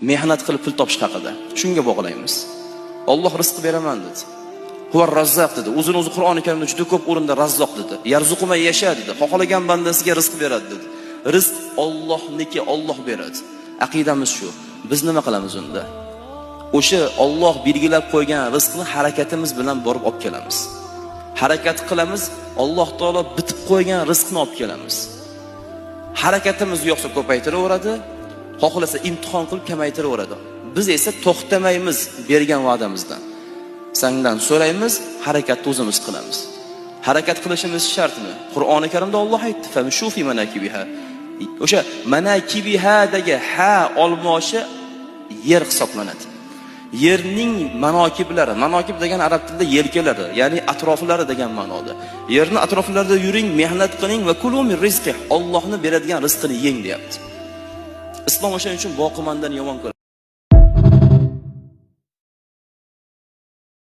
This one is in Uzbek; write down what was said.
mehnat qilib pul topish haqida. Shunga bog'laymiz. Alloh rizq beraman dedi. Huvar Razzoq dedi. O'zini Qur'oni Karimda juda ko'p o'rinda Razzoq dedi. Yarzuqu man yasha dedi. Xohlagan bandasiga rizq beradi dedi. Rizq Allohniki, Alloh beradi. Aqidamiz shu. Biz nima qilamiz unda? O'sha Alloh belgilab qo'ygan rizqni harakatimiz bilan borib olib kelamiz. Harakat qilamiz, Alloh taolo bitib qo'ygan rizqni olib kelamiz. Harakatimiz yo'qsa ko'paytiraveradi, xohlasa imtihon qilib kamaytiraveradi. Biz esa to'xtamaymiz bergan va'damizdan. Sendan so'raymiz, harakatni o'zimiz qilamiz. Harakat qilishimiz shartmi? Qur'oni Karimda Alloh aytdi: "Famshu fi manakibiha." O'sha manakibihadagi ha olmoshi yer hisoblanadi. Yerning manokiblari, manokib degan arab tilida yelkalari, ya'ni atroflari degan ma'noda. Yerni atroflarida yuring, mehnat qiling va kulu min rizqi. Allohning beradigan rizqini yeng deyapti. Islom o'shaning uchun boqimandan yomon ko'radi.